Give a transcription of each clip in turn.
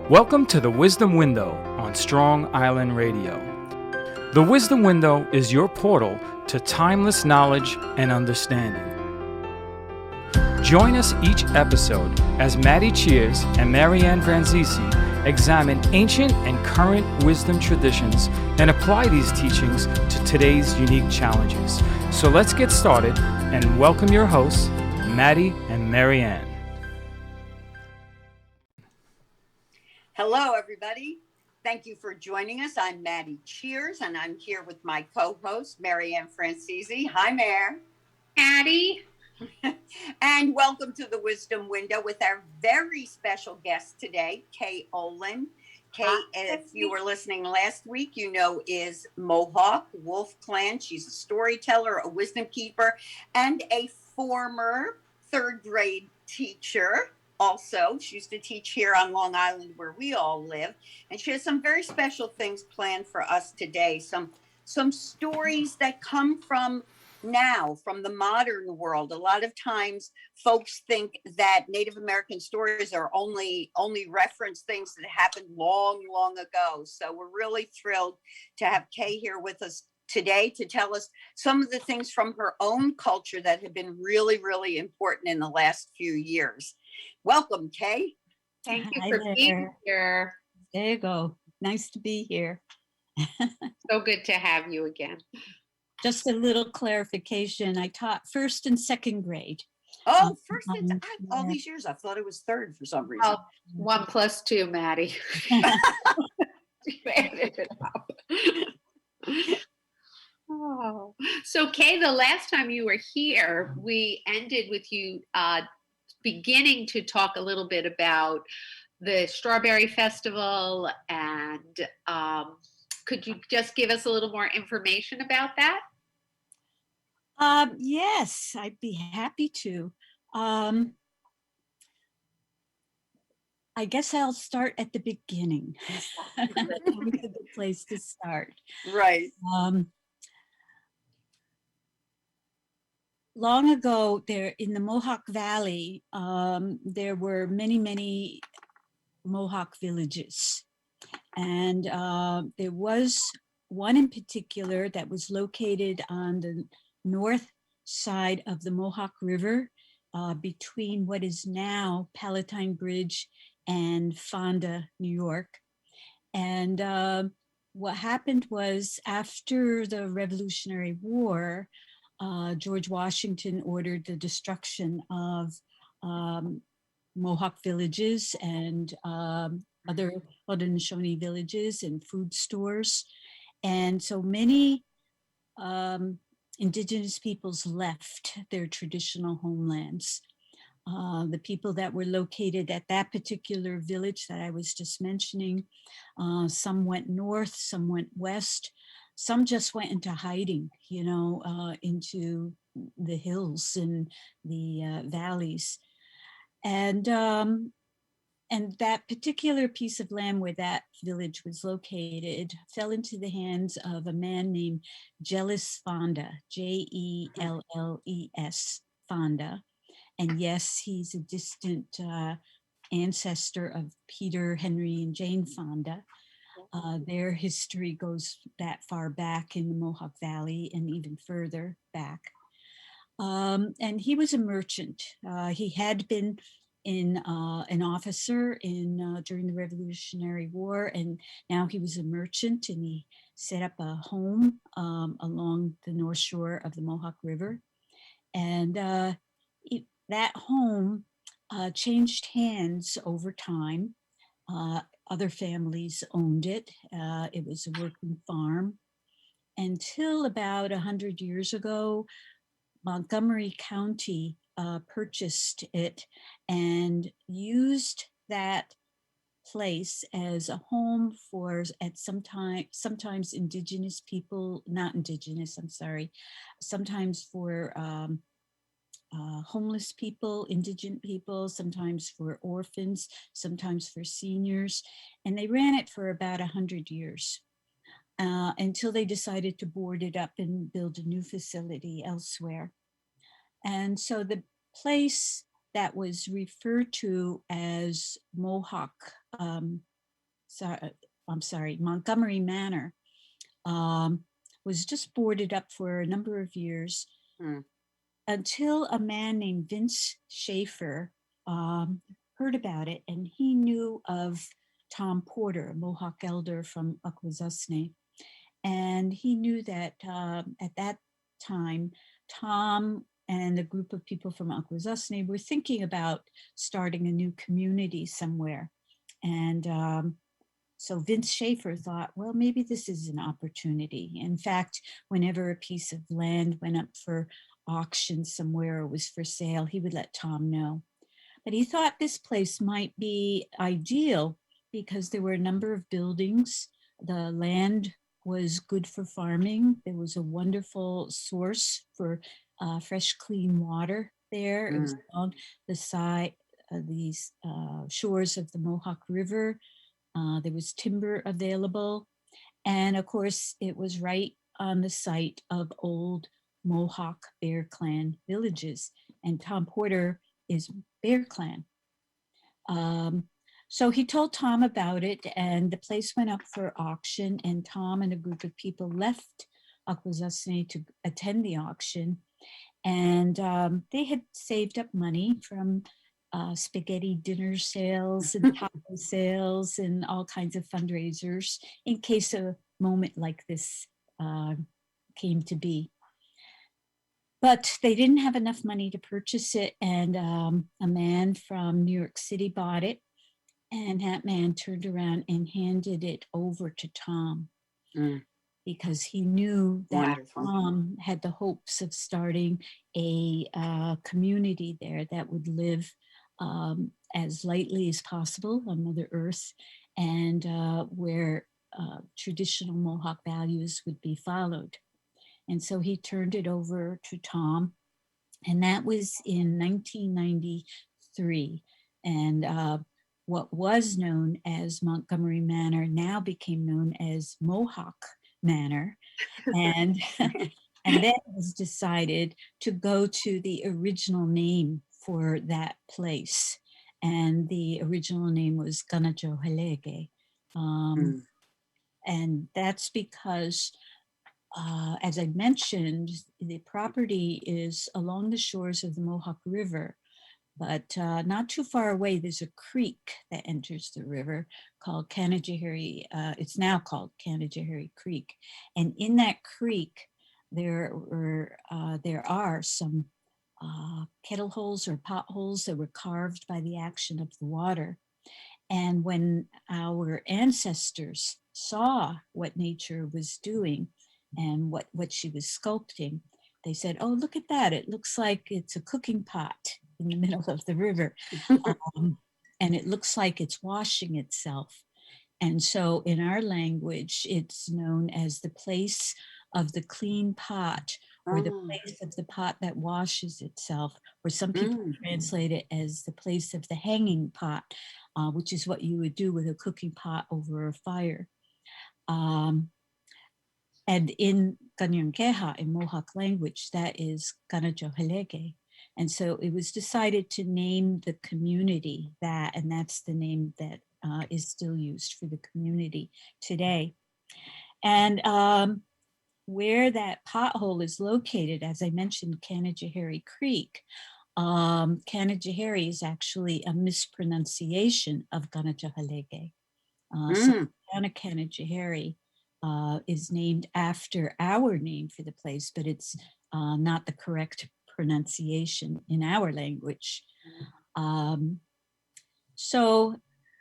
Welcome to the Wisdom Window on Strong Island Radio. The Wisdom Window is your portal to timeless knowledge and understanding. Join us each episode as Maddi and Marianne Franzese examine ancient and current wisdom traditions and apply these teachings to today's unique challenges. So let's get started and welcome your hosts, Maddi and Marianne. Hello, everybody. Thank you for joining us. I'm Maddi and I'm here with my co-host, Marianne Franzese. Hi, Mare. Maddi. And welcome to the Wisdom Window with our very special guest today, Kay Olan. Kay, if you were listening last week, you know is Mohawk Wolf Clan. She's a storyteller, a Wisdonkeeper, and a former third grade teacher. Also, she used to teach here on Long Island where we all live. And she has some very special things planned for us today. Some stories that come from now, from the modern world. A lot of times folks think that Native American stories are only reference things that happened long ago. So we're really thrilled to have Kay here with us today to tell us some of the things from her own culture that have been really important in the last few years. Welcome, Kay. Thank you for being here. There you go. Nice to be here. So good to have you again. Just a little clarification. I taught first and second grade. Oh, first and all these years, I thought it was third for some reason. Oh, 1 + 2, Maddi. You added it up. Oh, so Kay, the last time you were here, we ended with you beginning to talk a little bit about the Strawberry Festival, and could you just give us a little more information about that? Yes, I'd be happy to. I guess I'll start at the beginning. That's a good place to start. Right. Long ago, there in the Mohawk Valley, there were many Mohawk villages. And there was one in particular that was located on the north side of the Mohawk River, between what is now Palatine Bridge and Fonda, New York. And what happened was, after the Revolutionary War, George Washington ordered the destruction of Mohawk villages and other Haudenosaunee villages and food stores. And so many indigenous peoples left their traditional homelands. The people that were located at that particular village that I was just mentioning, some went north, some went west. Some just went into hiding, into the hills and the valleys. And that particular piece of land where that village was located fell into the hands of a man named Jellis Fonda, Jelles Fonda. And yes, he's a distant ancestor of Peter, Henry, and Jane Fonda. Their history goes that far back in the Mohawk Valley and even further back. And he was a merchant. He had been an officer during the Revolutionary War, and now he was a merchant, and he set up a home along the north shore of the Mohawk River. And that home changed hands over time. Other families owned it. It was a working farm until about 100 years ago. Montgomery County purchased it and used that place as a home for, sometimes indigenous people, sometimes for homeless people, indigent people, sometimes for orphans, sometimes for seniors. And they ran it for about 100 years until they decided to board it up and build a new facility elsewhere. And so the place that was referred to as Mohawk I'm sorry, Montgomery Manor, was just boarded up for a number of years Hmm. until a man named Vince Schaefer heard about it, and he knew of Tom Porter, a Mohawk elder from Akwesasne. And he knew that at that time, Tom and a group of people from Akwesasne were thinking about starting a new community somewhere. And so Vince Schaefer thought, well, maybe this is an opportunity. In fact, whenever a piece of land went up for auction somewhere or was for sale, he would let Tom know. But he thought this place might be ideal because there were a number of buildings. The land was good for farming. There was a wonderful source for fresh, clean water there. It was on the side of these shores of the Mohawk River. There was timber available. And of course, it was right on the site of old Mohawk Bear Clan villages. And Tom Porter is Bear Clan. So he told Tom about it, and the place went up for auction, and Tom and a group of people left Akwesasne to attend the auction. And they had saved up money from spaghetti dinner sales and taco sales and all kinds of fundraisers in case a moment like this came to be. But they didn't have enough money to purchase it, and a man from New York City bought it, and that man turned around and handed it over to Tom because he knew that Wonderful. Tom had the hopes of starting a community there that would live as lightly as possible on Mother Earth, and where traditional Mohawk values would be followed. And so he turned it over to Tom, and that was in 1993. And what was known as Montgomery Manor now became known as Mohawk Manor. And, and then it was decided to go to the original name for that place. And the original name was Ganajohalege. And that's because as I mentioned, the property is along the shores of the Mohawk River, but not too far away, there's a creek that enters the river called Canajoharie. It's now called Canajoharie Creek. And in that creek, there are some kettle holes or potholes that were carved by the action of the water. And when our ancestors saw what nature was doing, and what she was sculpting, they said, oh, look at that. It looks like it's a cooking pot in the middle of the river. And it looks like it's washing itself. And so in our language, it's known as the place of the clean pot, or the place of the pot that washes itself, or some people translate it as the place of the hanging pot, which is what you would do with a cooking pot over a fire. And in Kanienkeha, in Mohawk language, that is Ganajohalege. And so it was decided to name the community that, and that's the name that is still used for the community today. And where that pothole is located, as I mentioned, Canajoharie Creek, Canajoharie is actually a mispronunciation of Ganajohalege. So Canajoharie is named after our name for the place, but it's not the correct pronunciation in our language. So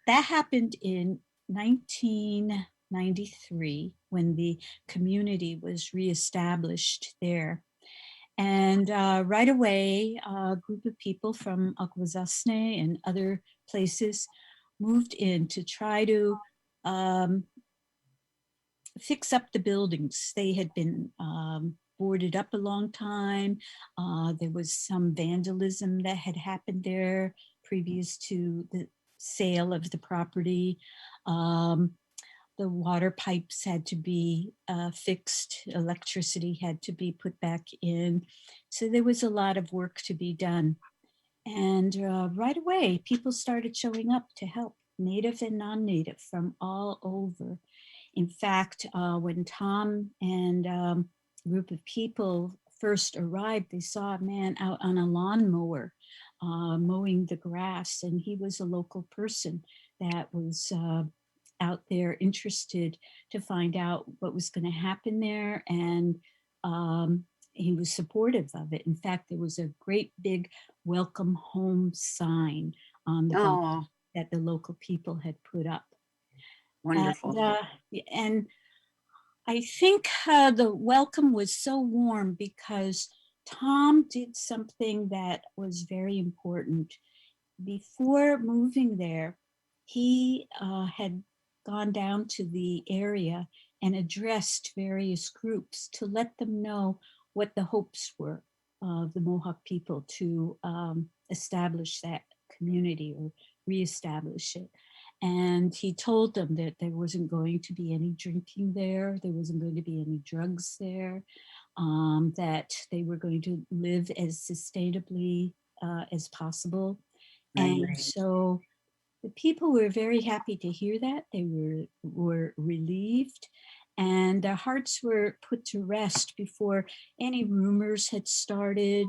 that happened in 1993 when the community was reestablished there. And right away, a group of people from Akwesasne and other places moved in to try to fix up the buildings. They had been boarded up a long time. There was some vandalism that had happened there previous to the sale of the property. The water pipes had to be fixed. Electricity had to be put back in. So there was a lot of work to be done. And right away, people started showing up to help. native and non-native, from all over. In fact, when Tom and a group of people first arrived, they saw a man out on a lawnmower mowing the grass, and he was a local person that was out there interested to find out what was going to happen there, and he was supportive of it. In fact, there was a great big welcome home sign on the barn Oh, that the local people had put up. wonderful. And I think the welcome was so warm because Tom did something that was very important. Before moving there, he had gone down to the area and addressed various groups to let them know what the hopes were of the Mohawk people to establish that community or reestablish it. And he told them that there wasn't going to be any drinking there, there wasn't going to be any drugs there, that they were going to live as sustainably as possible. And Right. so the people were very happy to hear that. They were relieved, and their hearts were put to rest before any rumors had started.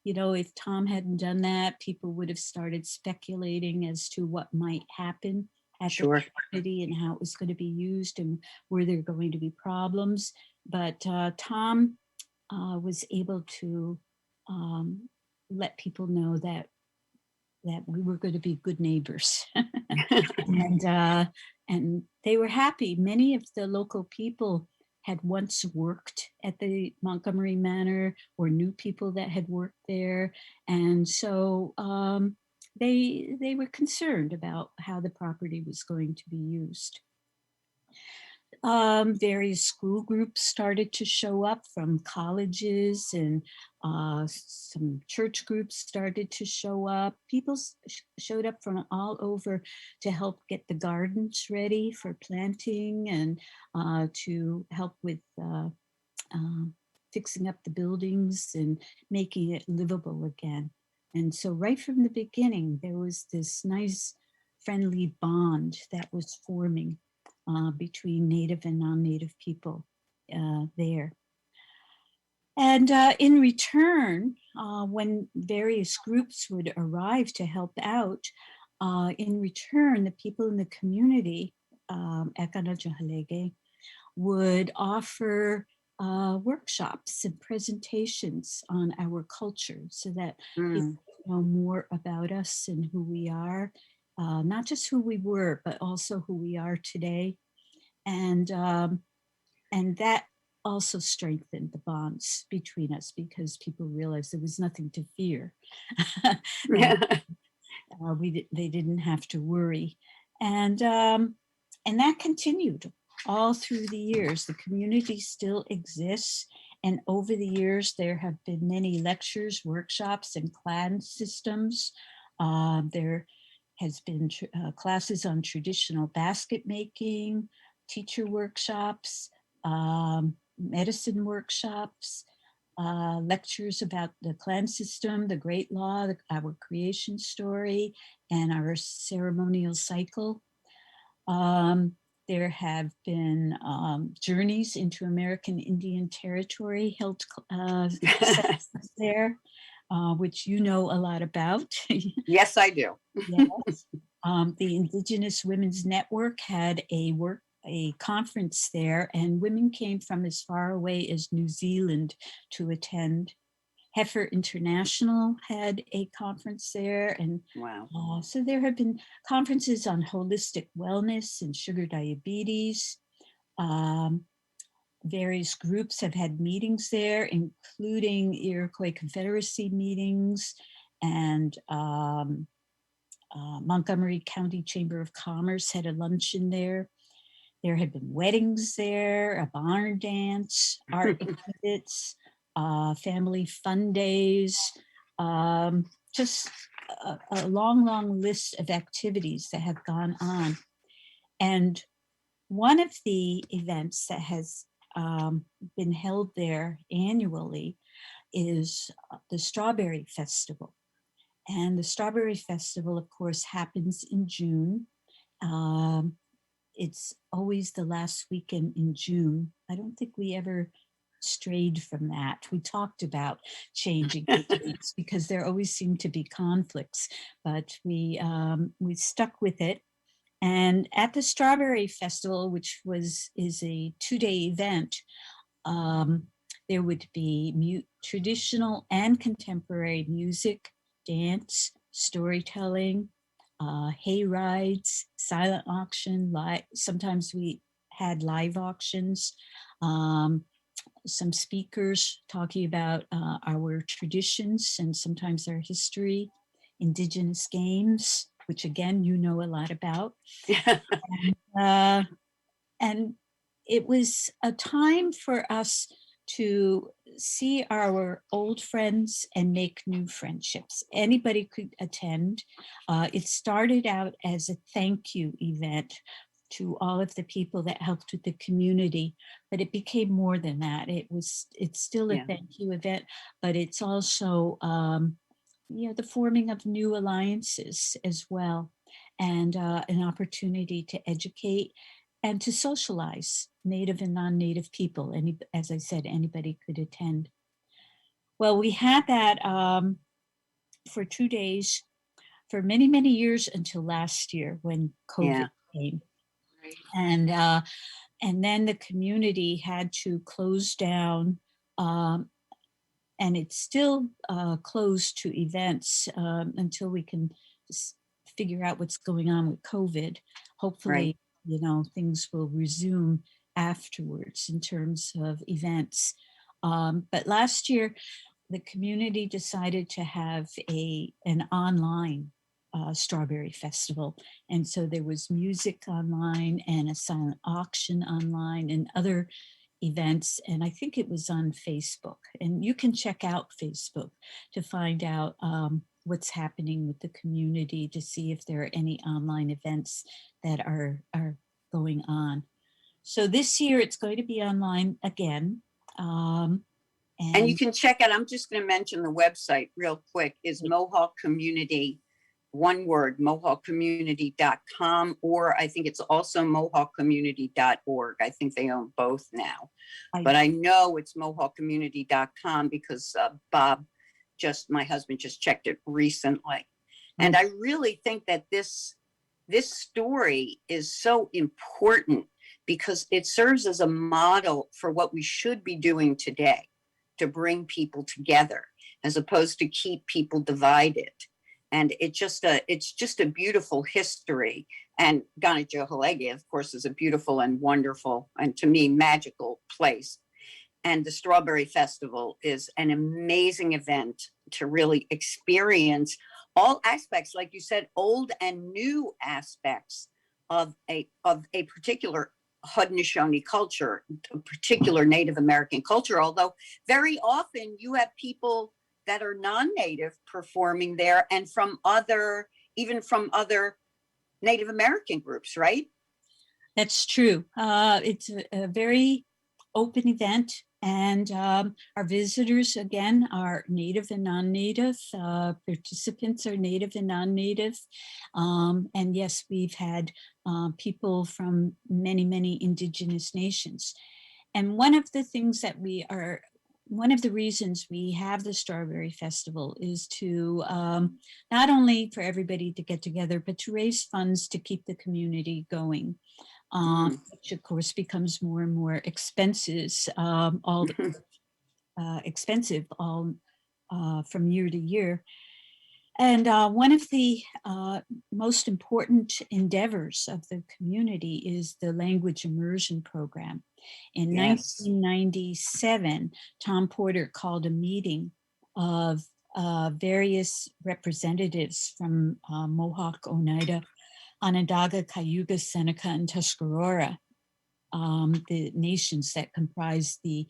You know, if Tom hadn't done that, people would have started speculating as to what might happen at the Sure. community and how it was going to be used and were there going to be problems. But Tom was able to let people know that we were going to be good neighbors. And they were happy. Many of the local people had once worked at the Montgomery Manor or knew people that had worked there. And so they were concerned about how the property was going to be used. Various school groups started to show up from colleges, and some church groups started to show up. People showed up from all over to help get the gardens ready for planting and to help with fixing up the buildings and making it livable again. And so right from the beginning, there was this nice friendly bond that was forming between Native and non-Native people there. And in return, when various groups would arrive to help out, in return, the people in the community, Ekana Jahalege, would offer workshops and presentations on our culture so that people know more about us and who we are. Not just who we were, but also who we are today. And that also strengthened the bonds between us because people realized there was nothing to fear. They didn't have to worry. And that continued all through the years. The community still exists. And over the years, there have been many lectures, workshops, and clan systems. There has been classes on traditional basket making, teacher workshops, medicine workshops, lectures about the clan system, the Great Law, our creation story, and our ceremonial cycle. There have been journeys into American Indian Territory held there. Which you know a lot about. Yes, I do. Yes. The Indigenous Women's Network had a conference there, and women came from as far away as New Zealand to attend. Heifer International had a conference there, and Wow. So there have been conferences on holistic wellness and sugar diabetes. Various groups have had meetings there, including Iroquois Confederacy meetings and Montgomery County Chamber of Commerce had a luncheon there. There had been weddings there, a barn dance, art exhibits, family fun days, just a long, long list of activities that have gone on. And one of the events that has been held there annually is the Strawberry Festival. And the Strawberry Festival, of course, happens in June. It's always the last weekend in June. I don't think we ever strayed from that. We talked about changing the dates because there always seemed to be conflicts, but we stuck with it. And at the Strawberry Festival, which is a 2-day event, there would be traditional and contemporary music, dance, storytelling, hay rides, silent auction. Sometimes we had live auctions. Some speakers talking about our traditions and sometimes our history, indigenous games, which again, you know a lot about. And it was a time for us to see our old friends and make new friendships. Anybody could attend. It started out as a thank you event to all of the people that helped with the community, but it became more than that. It's still a thank you event, but it's also the forming of new alliances as well, and an opportunity to educate and to socialize Native and non-Native people. And as I said, anybody could attend. Well, we had that for 2 days for many, many years until last year when COVID came. Right. And then the community had to close down, and it's still closed to events until we can figure out what's going on with COVID. Hopefully, things will resume afterwards in terms of events. But last year, the community decided to have an online Strawberry Festival. And so there was music online and a silent auction online and other events. And I think it was on Facebook. And you can check out Facebook to find out what's happening with the community, to see if there are any online events that are going on. So this year it's going to be online again. And you can check out, I'm just going to mention the website real quick, is Mohawk Community, one word, mohawkcommunity.com, or I think it's also mohawkcommunity.org. I think they own both now. But I know it's mohawkcommunity.com because Bob, my husband, just checked it recently. And I really think that this story is so important because it serves as a model for what we should be doing today, to bring people together as opposed to keep people divided. And it's just a beautiful history. And Ghana-Johalege, of course, is a beautiful and wonderful, and to me, magical place. And the Strawberry Festival is an amazing event to really experience all aspects, like you said, old and new aspects of a particular Haudenosaunee culture, a particular Native American culture, although very often you have people that are non-Native performing there and even from other Native American groups, right? That's true. It's a very open event, and our visitors, again, are Native and non-Native. Participants are Native and non-Native. And yes, we've had people from many, many indigenous nations. And one of the reasons we have the Strawberry Festival is to not only for everybody to get together, but to raise funds to keep the community going, which of course becomes more and more expensive, from year to year. And one of the most important endeavors of the community is the language immersion program. In 1997, Tom Porter called a meeting of various representatives from Mohawk, Oneida, Onondaga, Cayuga, Seneca, and Tuscarora, the nations that comprise the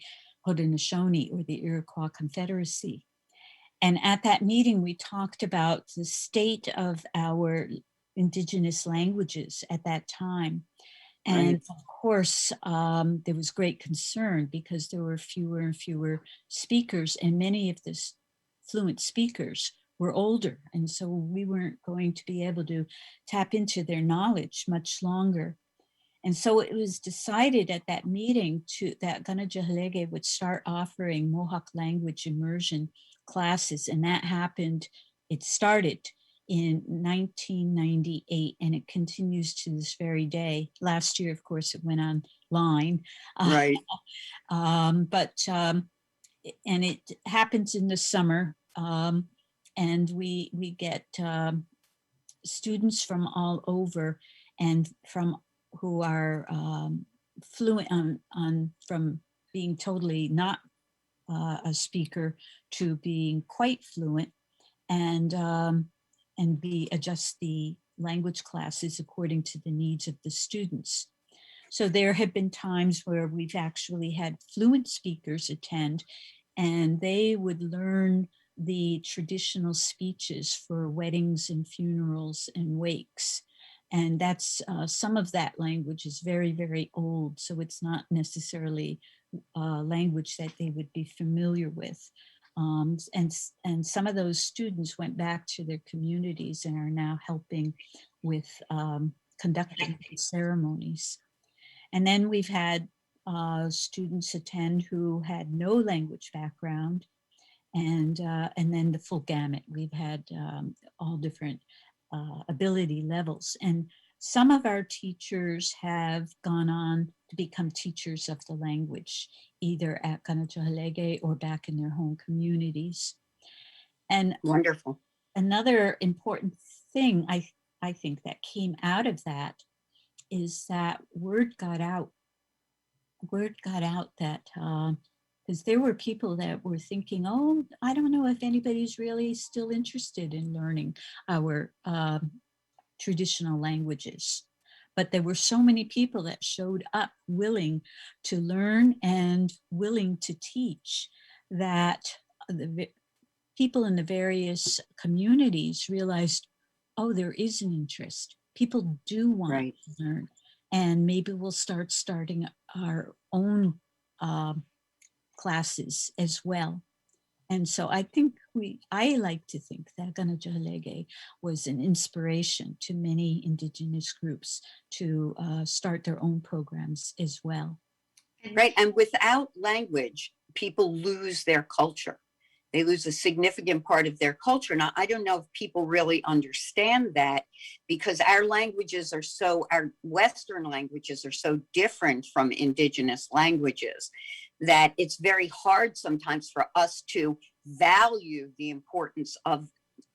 Haudenosaunee or the Iroquois Confederacy. And at that meeting, we talked about the state of our indigenous languages at that time. And of course, there was great concern because there were fewer and fewer speakers, and many of the fluent speakers were older. And so we weren't going to be able to tap into their knowledge much longer. And so it was decided at that meeting that Ganajahalege would start offering Mohawk language immersion classes. And that happened, it started in 1998 and it continues to this very day. Last year, of course, it went online. Right. And it happens in the summer. And we get students from all over and who are fluent from being totally not a speaker to being quite fluent, and adjust the language classes according to the needs of the students. So there have been times where we've actually had fluent speakers attend, and they would learn the traditional speeches for weddings and funerals and wakes. And that's some of that language is very, very old. So it's not necessarily language that they would be familiar with. And some of those students went back to their communities and are now helping with conducting ceremonies. And then we've had students attend who had no language background, and then the full gamut. We've had all different ability levels. And some of our teachers have gone on to become teachers of the language, either at Ganajahalege or back in their home communities. And Wonderful. Another important thing I think that came out of that is that word got out. Word got out that because there were people that were thinking, oh, I don't know if anybody's really still interested in learning our traditional languages. But there were so many people that showed up willing to learn and willing to teach that the people in the various communities realized, oh, there is an interest. People do want to learn. And maybe we'll starting our own classes as well. And so I think I like to think that Ganajahalege was an inspiration to many Indigenous groups to start their own programs as well. Right. And without language, people lose their culture. They lose a significant part of their culture. Now, I don't know if people really understand that, because our Western languages are so different from Indigenous languages that it's very hard sometimes for us to value the importance of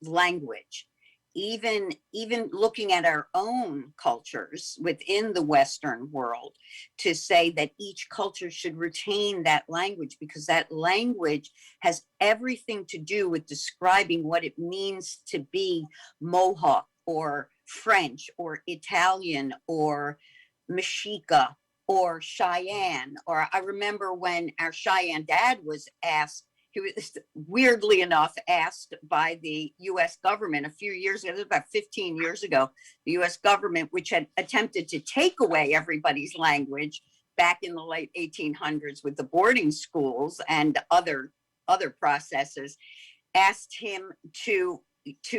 language. Even looking at our own cultures within the Western world, to say that each culture should retain that language, because that language has everything to do with describing what it means to be Mohawk or French or Italian or Mexica or Cheyenne. Or I remember when our Cheyenne dad was asked, he was weirdly enough asked by the US government a few years ago, about 15 years ago, the US government, which had attempted to take away everybody's language back in the late 1800s with the boarding schools and other processes, asked him to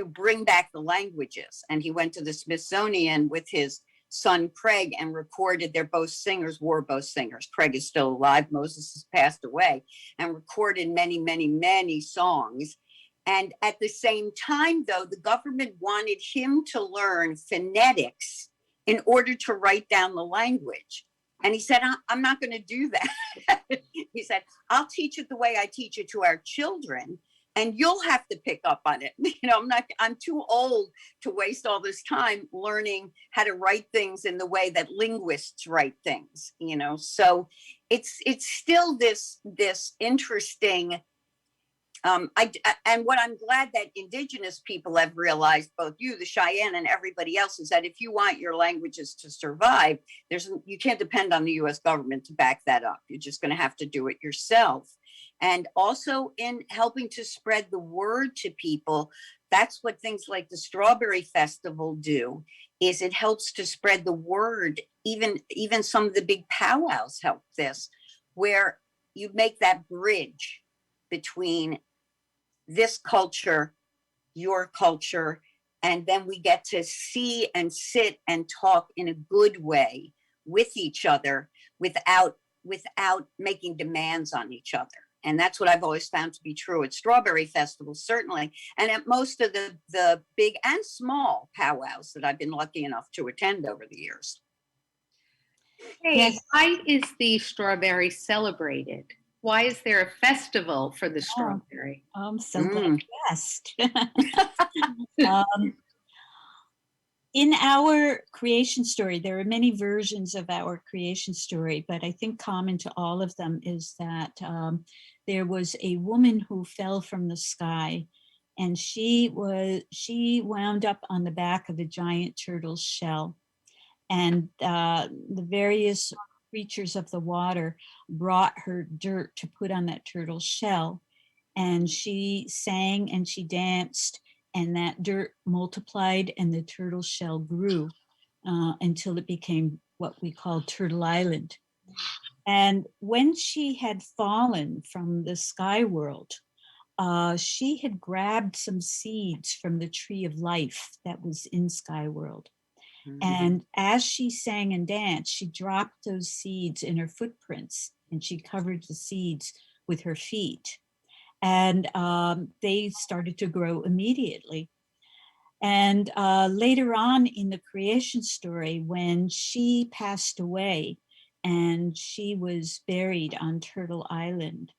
bring back the languages. And he went to the Smithsonian with his son Craig and recorded. They're both singers, war both singers. Craig is still alive, Moses has passed away, and recorded many, many, many songs. And at the same time, though, the government wanted him to learn phonetics in order to write down the language. And he said, I'm not going to do that. He said, I'll teach it the way I teach it to our children, and you'll have to pick up on it. I'm too old to waste all this time learning how to write things in the way that linguists write things, So it's still this interesting, and what I'm glad that Indigenous people have realized, both you, the Cheyenne, and everybody else, is that if you want your languages to survive, you can't depend on the US government to back that up. You're just going to have to do it yourself. And also in helping to spread the word to people, that's what things like the Strawberry Festival do, is it helps to spread the word. Even some of the big powwows help this, where you make that bridge between this culture, your culture, and then we get to see and sit and talk in a good way with each other without making demands on each other. And that's what I've always found to be true at Strawberry Festival, certainly, and at most of the big and small powwows that I've been lucky enough to attend over the years. Hey, Yes. why is the strawberry celebrated? Why is there a festival for the strawberry? I'm so glad you asked. In our creation story, there are many versions of our creation story, but I think common to all of them is that there was a woman who fell from the sky, and she wound up on the back of a giant turtle's shell. And the various creatures of the water brought her dirt to put on that turtle's shell. And she sang and she danced, and that dirt multiplied and the turtle shell grew until it became what we call Turtle Island. And when she had fallen from the sky world, she had grabbed some seeds from the tree of life that was in Sky World. And as she sang and danced, she dropped those seeds in her footprints, and she covered the seeds with her feet. And they started to grow immediately. And later on in the creation story, when she passed away and she was buried on Turtle Island,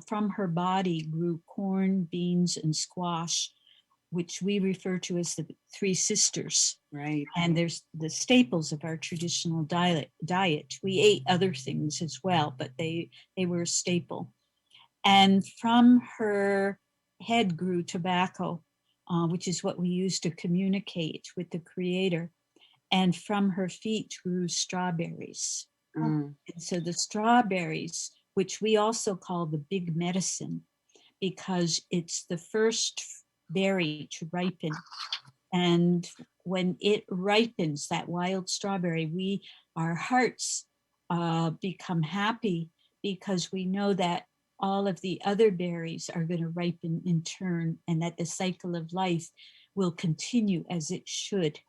from her body grew corn, beans, and squash, which we refer to as the three sisters. Right. And there's the staples of our traditional diet. We ate other things as well, but they were a staple. And from her head grew tobacco, which is what we use to communicate with the Creator. And from her feet grew strawberries. And so the strawberries, which we also call the big medicine, because it's the first berry to ripen. And when it ripens, that wild strawberry, our hearts become happy because we know that all of the other berries are going to ripen in turn, and that the cycle of life will continue as it should.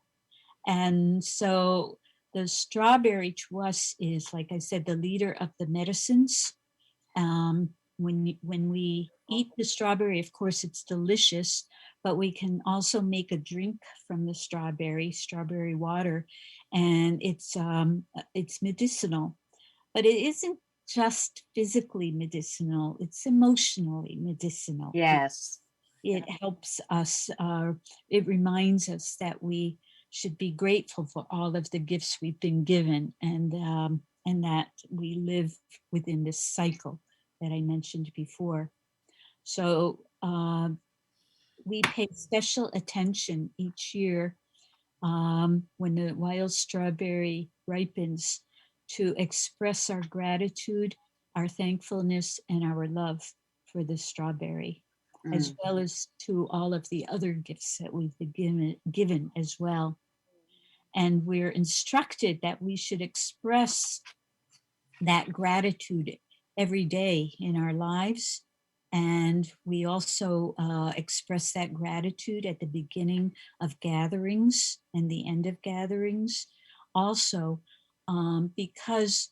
And so the strawberry to us is, like I said, the leader of the medicines. When we eat the strawberry, of course, it's delicious, but we can also make a drink from the strawberry water, and it's medicinal. But it isn't just physically medicinal, it's emotionally medicinal. Yes. It helps us, it reminds us that we should be grateful for all of the gifts we've been given, and that we live within this cycle that I mentioned before. So we pay special attention each year when the wild strawberry ripens to express our gratitude, our thankfulness, and our love for the strawberry, as well as to all of the other gifts that we've been given as well. And we're instructed that we should express that gratitude every day in our lives. And we also express that gratitude at the beginning of gatherings and the end of gatherings. Also, because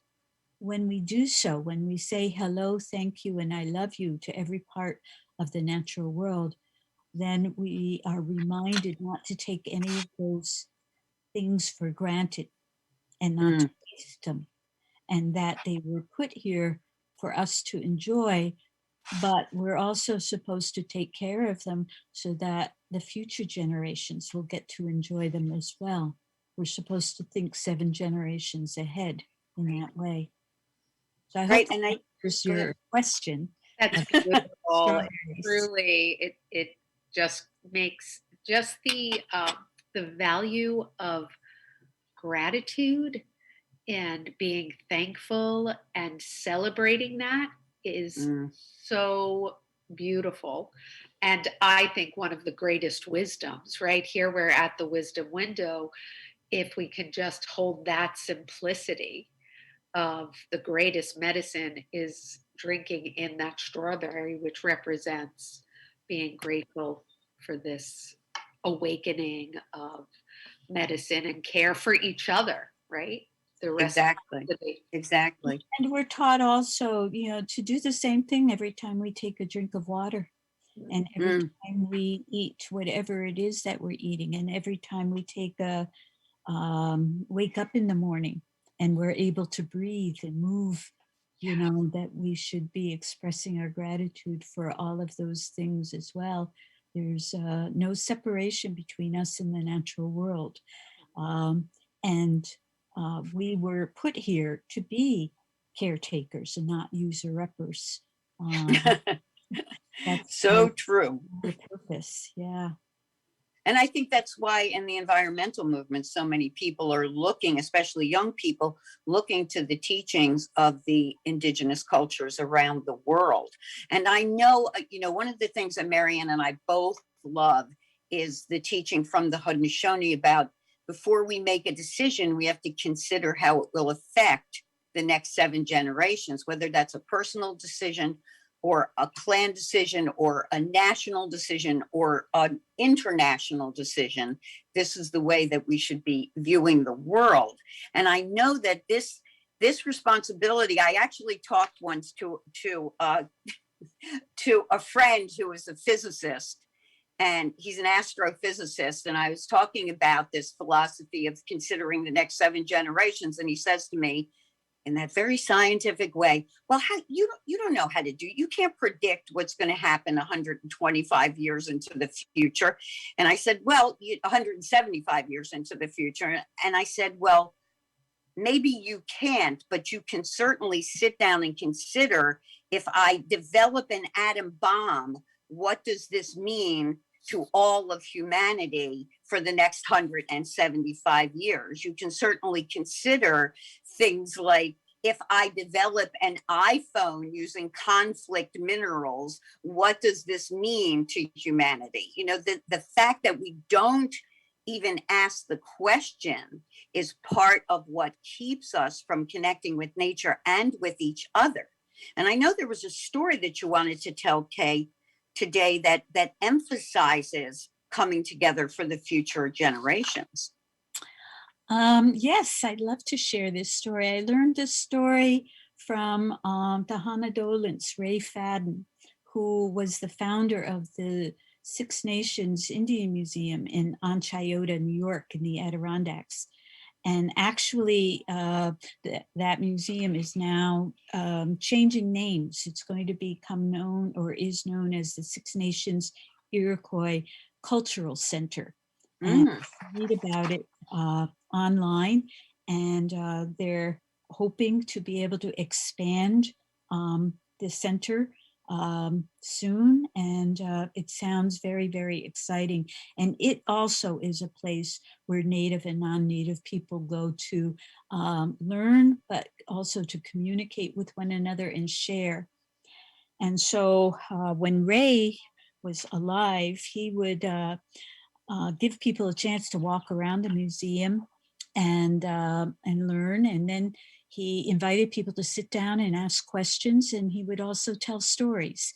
when we do so, when we say hello, thank you, and I love you to every part of the natural world, then we are reminded not to take any of those things for granted and not to waste them, and that they were put here for us to enjoy, but we're also supposed to take care of them so that the future generations will get to enjoy them as well. We're supposed to think 7 generations ahead in that way. So I hope that answers your question. That's beautiful. Truly, it just makes just the value of gratitude and being thankful and celebrating that is so beautiful. And I think one of the greatest wisdoms, right here, we're at the wisdom window. If we can just hold that simplicity of the greatest medicine is drinking in that strawberry, which represents being grateful for this awakening of medicine and care for each other, right? The rest Exactly. of the day. Exactly. And we're taught also, to do the same thing every time we take a drink of water, and every Mm. time we eat whatever it is that we're eating, and every time we take a wake up in the morning and we're able to breathe and move, that we should be expressing our gratitude for all of those things as well. There's no separation between us and the natural world. And we were put here to be caretakers and not user-uppers. That's So true. the purpose. Yeah. And I think that's why in the environmental movement, so many people are looking, especially young people, looking to the teachings of the indigenous cultures around the world. And I know, one of the things that Marianne and I both love is the teaching from the Haudenosaunee about before we make a decision, we have to consider how it will affect the next 7 generations, whether that's a personal decision or a clan decision or a national decision or an international decision. This is the way that we should be viewing the world. And I know that this responsibility, I actually talked once to a friend who is a physicist, and he's an astrophysicist. And I was talking about this philosophy of considering the next 7 generations. And he says to me, in that very scientific way, well, you don't know how to do, you can't predict what's going to happen 125 years into the future. And I said, well, 175 years into the future. And I said, well, maybe you can't, but you can certainly sit down and consider, if I develop an atom bomb, what does this mean to all of humanity for the next 175 years? You can certainly consider things like, if I develop an iPhone using conflict minerals, what does this mean to humanity? The fact that we don't even ask the question is part of what keeps us from connecting with nature and with each other. And I know there was a story that you wanted to tell, Kay, today that emphasizes coming together for the future generations. Yes, I'd love to share this story. I learned this story from the Hanadolans, Ray Fadden, who was the founder of the Six Nations Indian Museum in Onchayota, New York, in the Adirondacks. And actually, that museum is now changing names. It's going to become known, or is known, as the Six Nations Iroquois Cultural Center. And read about it online, and they're hoping to be able to expand the center soon, and it sounds very, very exciting. And it also is a place where Native and non-Native people go to learn, but also to communicate with one another and share. And so when Ray was alive, he would give people a chance to walk around the museum and learn. And then he invited people to sit down and ask questions, and he would also tell stories.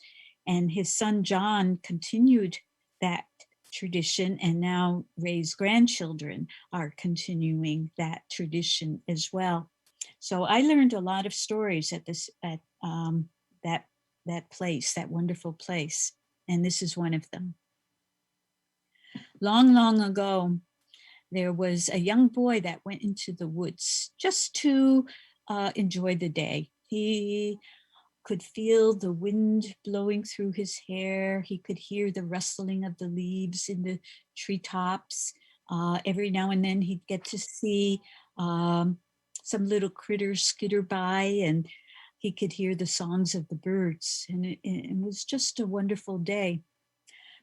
And his son John continued that tradition, and now Ray's grandchildren are continuing that tradition as well. So I learned a lot of stories at that place, that wonderful place, and this is one of them. Long, long ago, there was a young boy that went into the woods just to enjoy the day. He could feel the wind blowing through his hair. He could hear the rustling of the leaves in the treetops. Every now and then he'd get to see some little critters skitter by, and he could hear the songs of the birds. And it was just a wonderful day.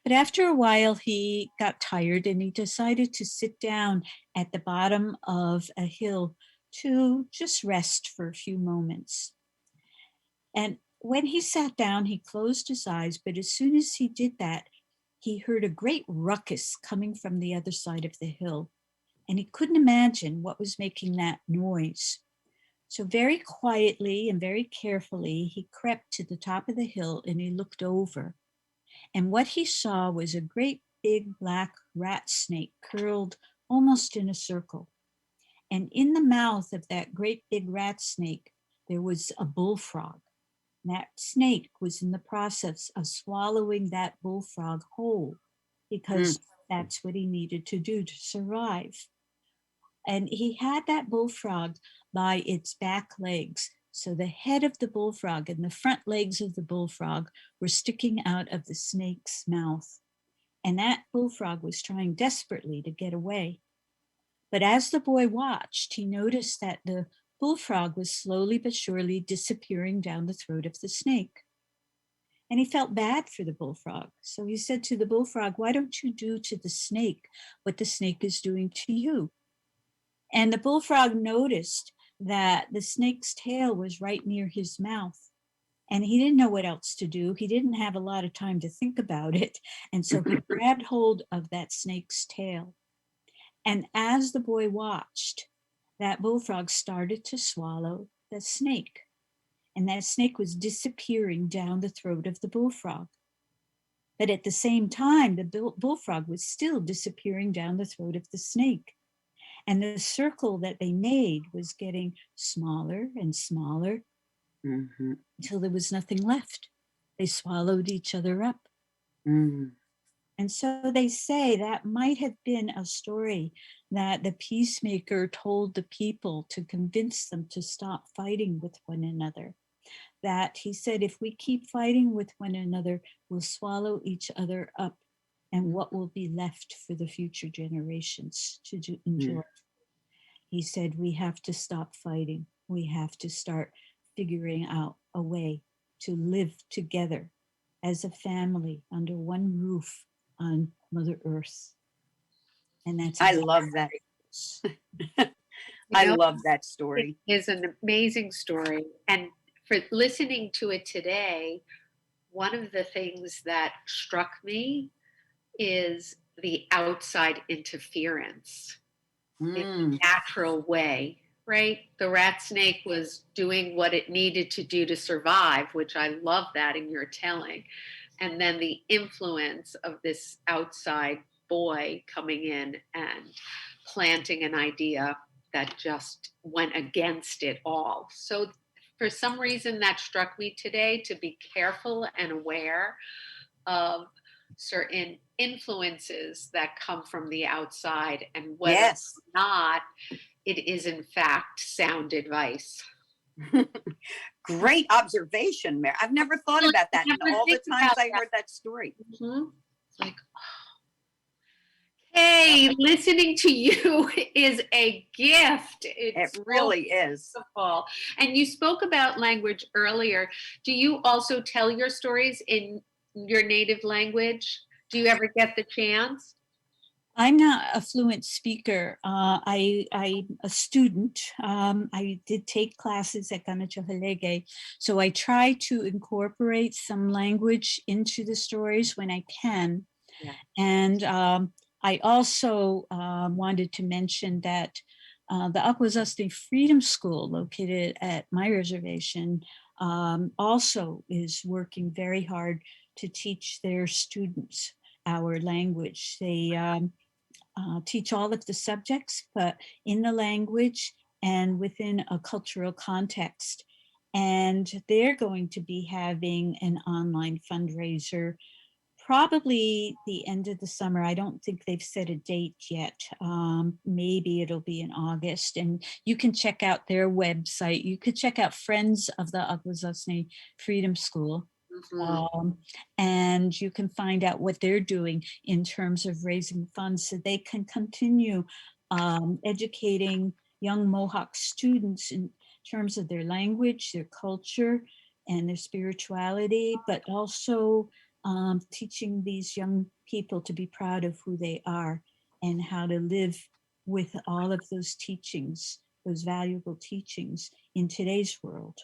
But after a while, he got tired, and he decided to sit down at the bottom of a hill to just rest for a few moments. And when he sat down, he closed his eyes, but as soon as he did that, he heard a great ruckus coming from the other side of the hill, and he couldn't imagine what was making that noise. So very quietly and very carefully, he crept to the top of the hill and he looked over. And what he saw was a great big black rat snake curled almost in a circle. And in the mouth of that great big rat snake, there was a bullfrog. That snake was in the process of swallowing that bullfrog whole because that's what he needed to do to survive. And he had that bullfrog by its back legs. So the head of the bullfrog and the front legs of the bullfrog were sticking out of the snake's mouth. And that bullfrog was trying desperately to get away. But as the boy watched, he noticed that the bullfrog was slowly but surely disappearing down the throat of the snake. And he felt bad for the bullfrog. So he said to the bullfrog, "Why don't you do to the snake what the snake is doing to you?" And the bullfrog noticed that the snake's tail was right near his mouth. And he didn't know what else to do. He didn't have a lot of time to think about it. And so he grabbed hold of that snake's tail. And as the boy watched, that bullfrog started to swallow the snake. And that snake was disappearing down the throat of the bullfrog. But at the same time, the bullfrog was still disappearing down the throat of the snake. And the circle that they made was getting smaller and smaller until there was nothing left. They swallowed each other up. And so they say that might have been a story that the peacemaker told the people to convince them to stop fighting with one another. That he said, if we keep fighting with one another, we'll swallow each other up. And what will be left for the future generations to enjoy? He said, we have to stop fighting. We have to start figuring out a way to live together as a family under one roof on Mother Earth. And that's I love that. I love that story. It is an amazing story. And for listening to it today, one of the things that struck me is the outside interference in a natural way, right? The rat snake was doing what it needed to do to survive, which I love that in your telling. And then the influence of this outside boy coming in and planting an idea that just went against it all. So for some reason that struck me today, to be careful and aware of certain influences that come from the outside, and whether or not it is in fact sound advice. Great observation, Mary. I've never thought about that in all the times I heard that story. It's like, hey, listening to you is a gift. It really is. Beautiful. And you spoke about language earlier. Do you also tell your stories in your native language? Do you ever get the chance? I'm not a fluent speaker. I'm a student. I did take classes at Gamachohalege, so I try to incorporate some language into the stories when I can. Yeah. And I also wanted to mention that the Akwesasne Freedom School, located at my reservation, also is working very hard to teach their students our language. They teach all of the subjects, but in the language and within a cultural context. And they're going to be having an online fundraiser probably the end of the summer. I don't think they've set a date yet. Maybe it'll be in August. And you can check out their website. You could check out Friends of the Akwesasne Freedom School. And you can find out what they're doing in terms of raising funds so they can continue educating young Mohawk students in terms of their language, their culture, and their spirituality, but also teaching these young people to be proud of who they are and how to live with all of those teachings, those valuable teachings in today's world.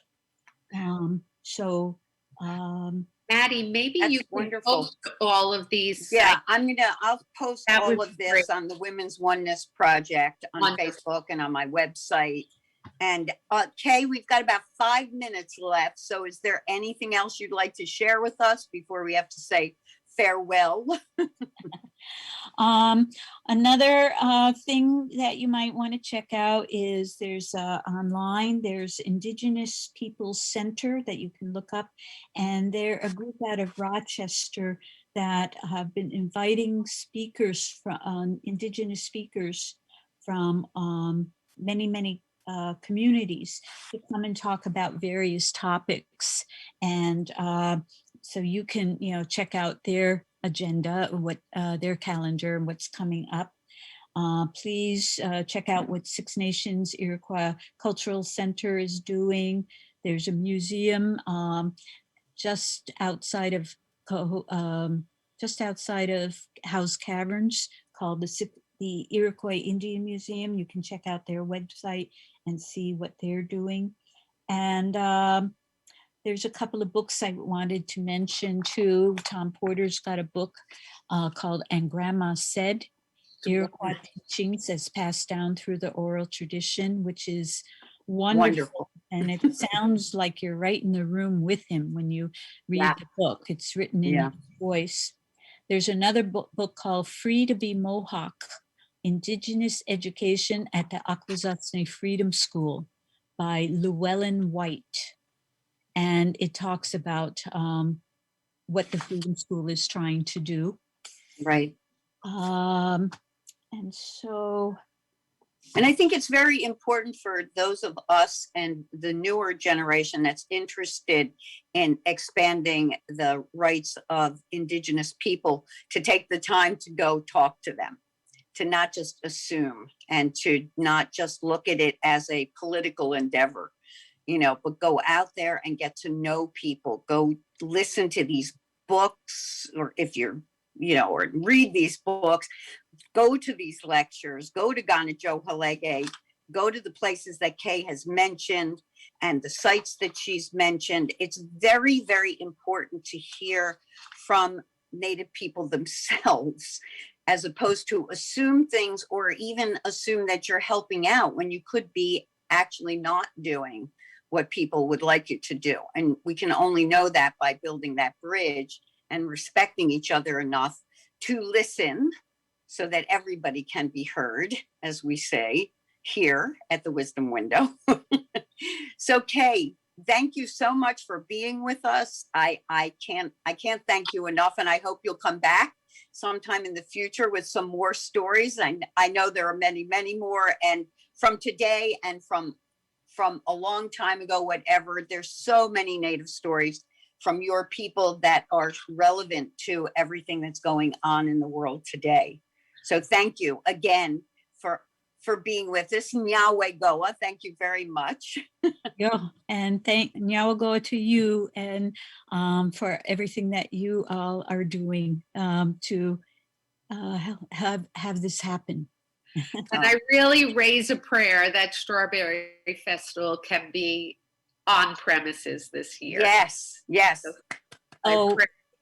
Maddi, maybe That's you can wonderful. post all of these. Yeah, I'll post That would all be of this great. on the Women's Oneness Project on Wonderful. Facebook and on my website. And Kay, we've got about 5 minutes left. So is there anything else you'd like to share with us before we have to say farewell? Another thing that you might want to check out is there's online, there's Indigenous Peoples Center that you can look up, and they're a group out of Rochester that have been inviting speakers from Indigenous speakers from many communities to come and talk about various topics. And so you can, check out their agenda, what their calendar and what's coming up. Please check out what Six Nations Iroquois Cultural Center is doing. There's a museum just outside of House Caverns called the Iroquois Indian Museum. You can check out their website and see what they're doing. And there's a couple of books I wanted to mention too. Tom Porter's got a book called And Grandma Said, Iroquois Teachings as Passed Down Through the Oral Tradition, which is wonderful. And it sounds like you're right in the room with him when you read the book. It's written in his voice. There's another book called Free to be Mohawk, Indigenous Education at the Akwesasne Freedom School by Llewellyn White. And it talks about what the Freedom School is trying to do. Right. And I think it's very important for those of us and the newer generation that's interested in expanding the rights of Indigenous people to take the time to go talk to them, to not just assume and to not just look at it as a political endeavor, but go out there and get to know people, go listen to these books, or if you're, or read these books, go to these lectures, go to Ganajo Halege, go to the places that Kay has mentioned and the sites that she's mentioned. It's very, very important to hear from Native people themselves, as opposed to assume things or even assume that you're helping out when you could be actually not doing what people would like you to do. And we can only know that by building that bridge and respecting each other enough to listen so that everybody can be heard, as we say here at the Wisdom Window. So Kay, thank you so much for being with us. I can't thank you enough, and I hope you'll come back sometime in the future with some more stories. I know there are many, many more, and from today and from a long time ago, whatever, there's so many Native stories from your people that are relevant to everything that's going on in the world today. So thank you again for being with us. Nyawe Goa, thank you very much. Yeah, and thank Nyawagoa to you and for everything that you all are doing to have this happen. And I really raise a prayer that Strawberry Festival can be on premises this year. Yes. Oh,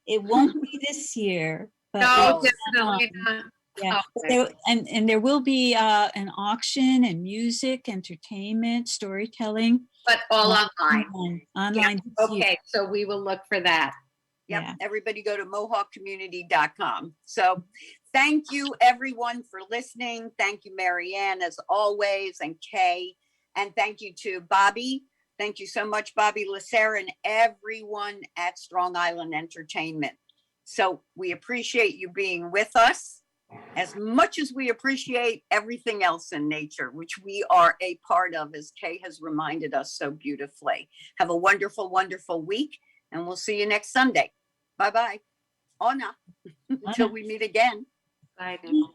it won't be this year. But No, definitely not. Yeah, Okay. and there will be an auction and music, entertainment, storytelling. But all online. Online. Yeah. Okay, so we will look for that. Yep. Yeah. Everybody go to mohawkcommunity.com. So thank you everyone for listening. Thank you, Marianne, as always, and Kay. And thank you to Bobby. Thank you so much, Bobby Lacerra, and everyone at Strong Island Entertainment. So we appreciate you being with us as much as we appreciate everything else in nature, which we are a part of, as Kay has reminded us so beautifully. Have a wonderful, wonderful week, and we'll see you next Sunday. Bye-bye. Ona, until we meet again. Bye now.